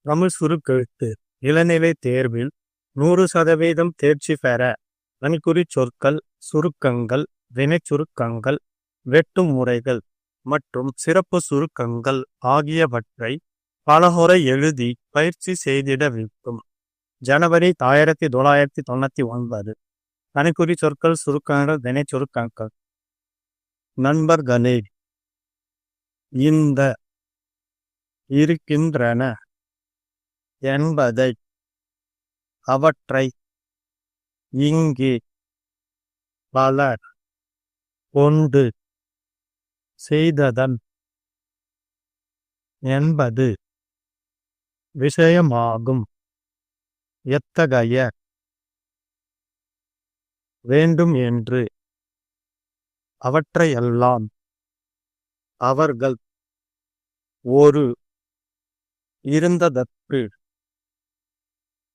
தமிழ் சுருக்கெழுத்து இளநிலை தேர்வில் 100% தேர்ச்சி பெற தனிக்குறி சொற்கள், சுருக்கங்கள், வினைச்சுருக்கங்கள், வெட்டும் முறைகள் மற்றும் சிறப்பு சுருக்கங்கள் ஆகியவற்றை பலமுறை எழுதி பயிற்சி செய்திட வேண்டும். ஜனவரி 1999. தனிக்குறி சொற்கள், சுருக்கங்கள், வினைச்சுருக்கங்கள். நண்பர்களே, இந்த இருக்கின்றன என்பதை, அவற்றை, இங்கே பலர் கொண்டு செய்ததன் என்பது விஷயமாகும். எத்தகைய வேண்டும் என்று அவற்றையெல்லாம் அவர்கள் ஒரு இருந்ததற்கு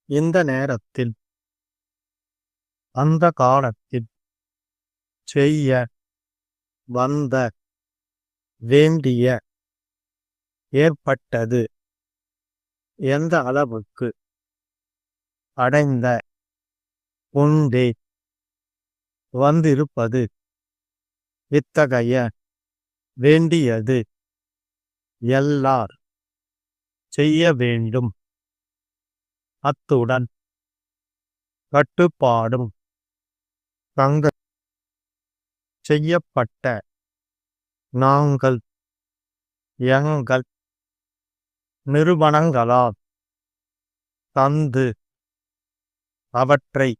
இந்த நேரத்தில் அந்த காலத்தில் செய்ய வந்த வேண்டிய ஏற்பட்டது எந்த அளவுக்கு அடைந்த கொண்டே வந்திருப்பது இத்தகைய வேண்டியது எல்லார் செய்ய வேண்டும். அத்துடன் கட்டுப்பாடும் தங்க செய்யப்பட்ட நாங்கள் எங்கள் நிறுவனங்களால் தந்து அவற்றை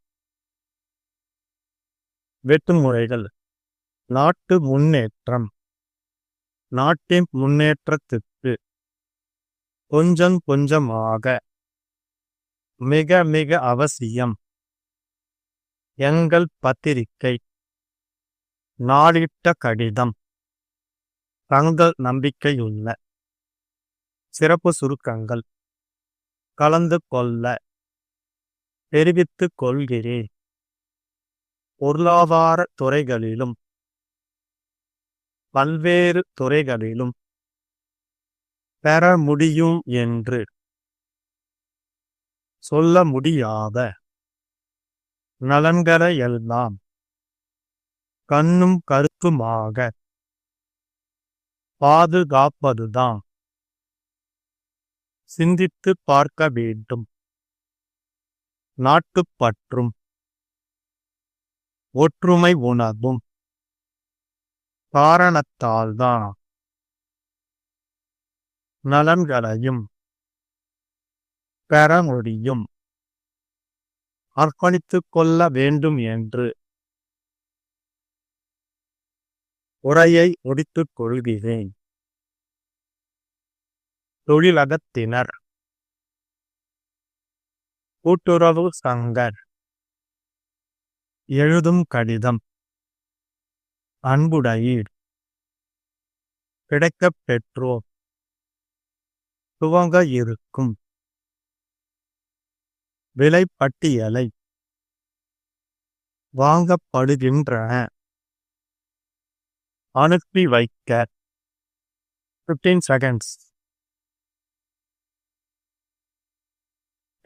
வெட்டுமுறைகள். நாட்டு முன்னேற்றம். நாட்டின் முன்னேற்றத்திற்கு கொஞ்சம் கொஞ்சமாக மிக மிக அவசியம். எங்கள் பத்திரிகை நாளிட்ட கடிதம். தங்கள் நம்பிக்கையுள்ள சிறப்பு சுருக்கங்கள் கலந்து கொள்ள தெரிவித்துக் கொள்கிறேன். பொருளாதார துறைகளிலும் பல்வேறு துறைகளிலும் பெற முடியும் என்று சொல்ல முடியாத நலன்களை எல்லாம் கண்ணும் கருத்துமாக பாதுகாப்பதுதான் சிந்தித்து பார்க்க வேண்டும். நாட்டுப்பற்றும் ஒற்றுமை உணர்வும் காரணத்தால்தான் நலன்களையும் பெற முடியும். அர்ப்பணித்துக் கொள்ள வேண்டும் என்று உரையை முடித்துக் கொள்கிறேன். தொழிலகத்தினர், கூட்டுறவு சங்கர் எழுதும் கடிதம். அன்புடையீர், கிடைக்கப் பெற்றோர் துவங்க இருக்கும் விலைப்பட்டியலை வாங்கப்படுகின்றன அனுப்பி வைக்க 15 seconds.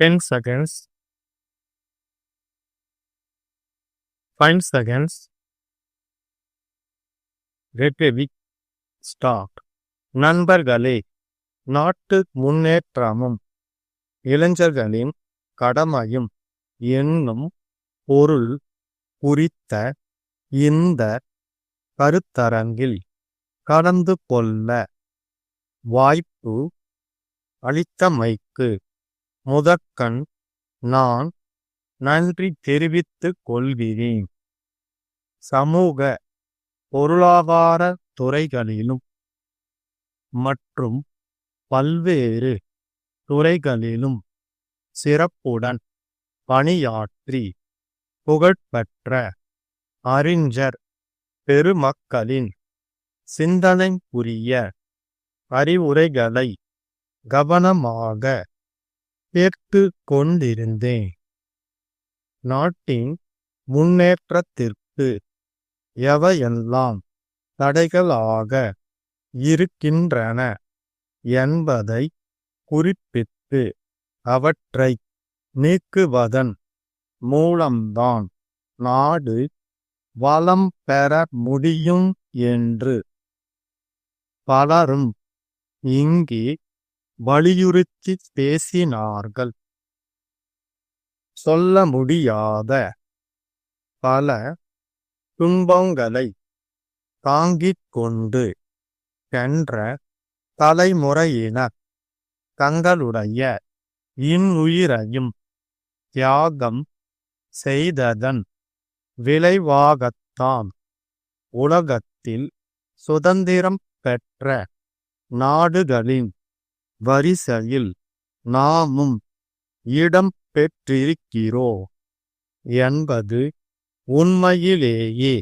10 seconds. 5 seconds. Repeat. Start. நண்பர்களே, நாட்டு முன்னேற்றமும் இளைஞர்களின் கடமையும் என்னும் பொருள் குறித்த இந்த கருத்தரங்கில் கலந்து கொள்ள வாய்ப்பு அளித்தமைக்கு முதற்கண் நான் நன்றி தெரிவித்துக் கொள்கிறேன். சமூக பொருளாதார துறைகளிலும் மற்றும் பல்வேறு துறைகளிலும் சிறப்புடன் பணியாற்றி புகழ்பெற்ற அறிஞர் பெருமக்களின் சிந்தனைக்குரிய அறிவுரைகளை கவனமாக கேட்டு கொண்டிருந்தேன். நாட்டின் முன்னேற்றத்திற்கு எவையெல்லாம் தடைகளாக இருக்கின்றன என்பதை குறிப்பிட்டு விட்டு அவற்றை நீக்குவதன் மூலம்தான் நாடு வளம் பெற முடியும் என்று பலரும் இங்கே வலியுறுத்தி பேசினார்கள். சொல்ல முடியாத பல துன்பங்களை தாங்கிக் கொண்டு சென்ற தலைமுறையினர் தங்களுடைய இன்னுயிரையும் தியாகம் செய்ததன் விளைவாகத்தான் உலகத்தில் சுதந்திரம் பெற்ற நாடுகளின் வரிசையில் நாமும் இடம் பெற்றிருக்கிறோம் என்பது உண்மையிலேயே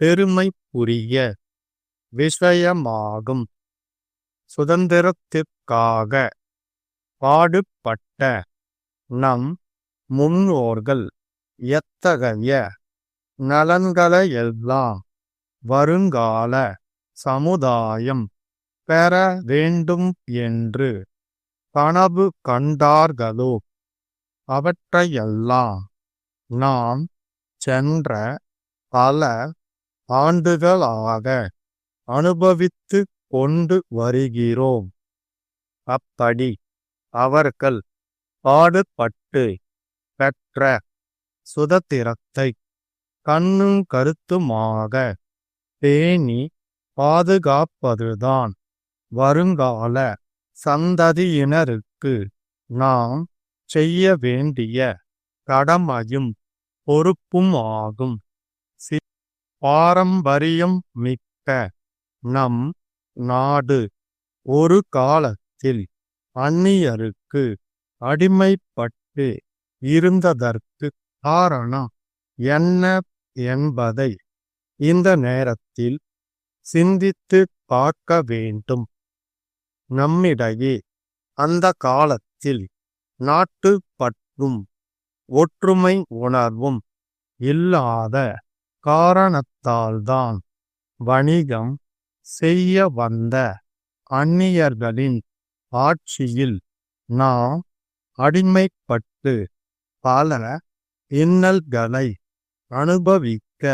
பெருமைக்குரிய விஷயமாகும். சுதந்திரத்திற்காக பாடுபட்ட நம் முன்னோர்கள் எத்தகைய நலன்களையெல்லாம் வருங்கால சமுதாயம் பெற வேண்டும் என்று கனவு கண்டார்களோ அவற்றையெல்லாம் நாம் சென்ற பல ஆண்டுகளாக அனுபவித்து கொண்டு வருகிறோம். அப்படி அவர்கள் பாடுபட்டு பெற்ற சுதந்திரத்தை கண்ணும் கருத்துமாக பேணி பாதுகாப்பதுதான் வருங்கால சந்ததியினருக்கு நாம் செய்ய வேண்டிய கடமையும் பொறுப்பும் ஆகும். பாரம்பரியம் மிக்க நம் நாடு ஒரு காலத்தில் அந்நியருக்கு அடிமைப்பட்டு இருந்ததற்கு காரணம் என்ன என்பதை இந்த நேரத்தில் சிந்தித்து பார்க்க வேண்டும். நம்மிடையே அந்த காலத்தில் நாட்டுப்பற்றும் ஒற்றுமை உணர்வும் இல்லாத காரணத்தால்தான் வணிகம் செய்ய வந்த அந்நியர்களின் ஆட்சியில் நாம் அடிமைப்பட்டு பல இன்னல்களை அனுபவிக்க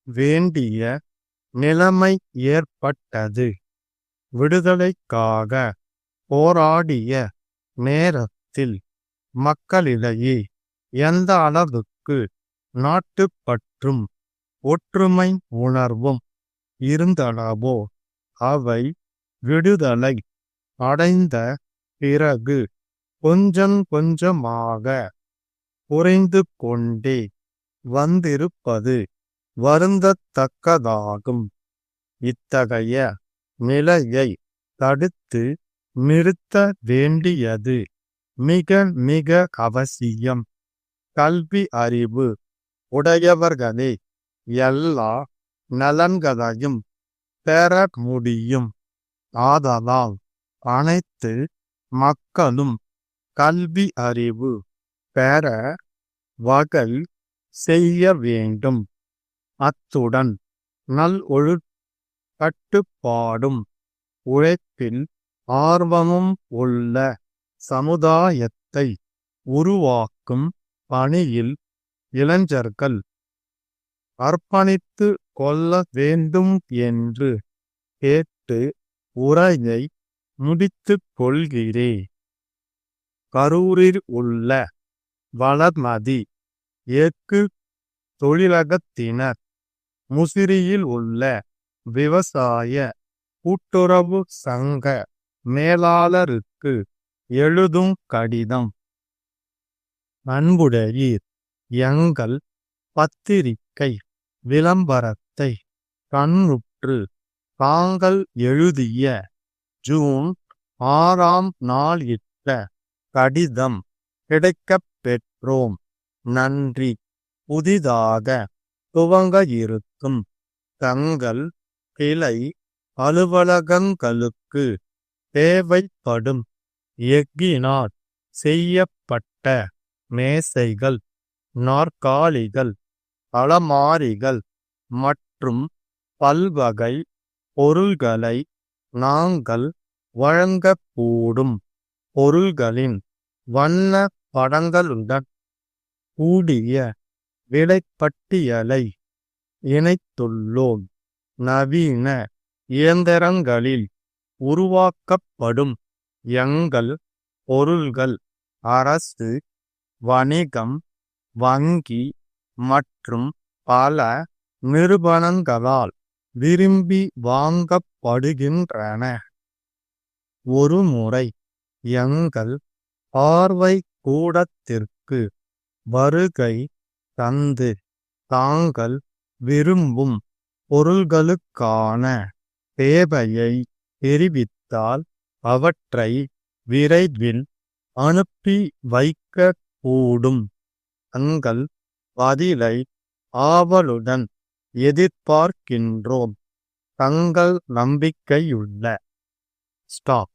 வேண்டிய நிலைமை ஏற்பட்டது. விடுதலைக்காக போராடிய நேரத்தில் மக்களிடையே எந்த அளவுக்கு நாட்டுப்பற்றும் ஒற்றுமை உணர்வும் இருந்தனவோ அவை விடுதலை அடைந்த பிறகு கொஞ்சம் கொஞ்சமாக குறைந்து கொண்டே வந்திருப்பது வருந்தத்தக்கதாகும். இத்தகைய நிலையை தடுத்து நிறுத்த வேண்டியது மிக மிக அவசியம். கல்வி அறிவு உடையவர்களே எல்லா நலன்களையும் பெற முடியும். ஆதலால் அனைத்து மக்களும் கல்வி அறிவு பெற வகை செய்ய வேண்டும். அத்துடன் கட்டுப்பாடும் உழைப்பில் ஆர்வமும் உள்ள சமுதாயத்தை உருவாக்கும் பணியில் இளைஞர்கள் அர்ப்பணித்து கொள்ள வேண்டும் என்று கேட்டு உரையை முடித்துக் கொள்கிறேன். கரூரில் உள்ள வளர்மதி எஃகு தொழிலகத்தினர் முசிறியில் உள்ள விவசாய கூட்டுறவு சங்க மேலாளருக்கு எழுதும் கடிதம். அன்புடையீர், எங்கள் பத்திரிகை விளம்பரத்தை கண்ணுற்று தாங்கள் எழுதிய ஜூன் 6ஆம் நாள் இட்ட கடிதம் கிடைக்கப் பெற்றோம். நன்றி. புதிதாக துவங்க இருக்கும் தங்கள் கிளை அலுவலகங்களுக்கு தேவைப்படும் எஃகினால் செய்யப்பட்ட மேசைகள், நாற்காலிகள், அலமாரிகள் மற்றும் பல்வகை பொருள்களை நாங்கள் வழங்கக்கூடும். பொருள்களின் வண்ண படங்களுடன் கூடிய விலைப்பட்டியலை இணைத்துள்ளோம். நவீன இயந்திரங்களில் உருவாக்கப்படும் எங்கள் பொருள்கள் அரசு, வணிகம், வங்கி மற்றும் பல நிறுவனங்களால் விரும்பி வாங்கப்படுகின்றன. ஒருமுறை எங்கள் பார்வைக்கூடத்திற்கு வருகை தந்து தாங்கள் விரும்பும் பொருள்களுக்கான தேவையை தெரிவித்தால் அவற்றை விரைவில் அனுப்பி வைக்கக்கூடும். தங்கள் பதிலை ஆவலுடன் எதிர்பார்க்கின்றோம். தங்கள் நம்பிக்கையுள்ள ஸ்டாக்.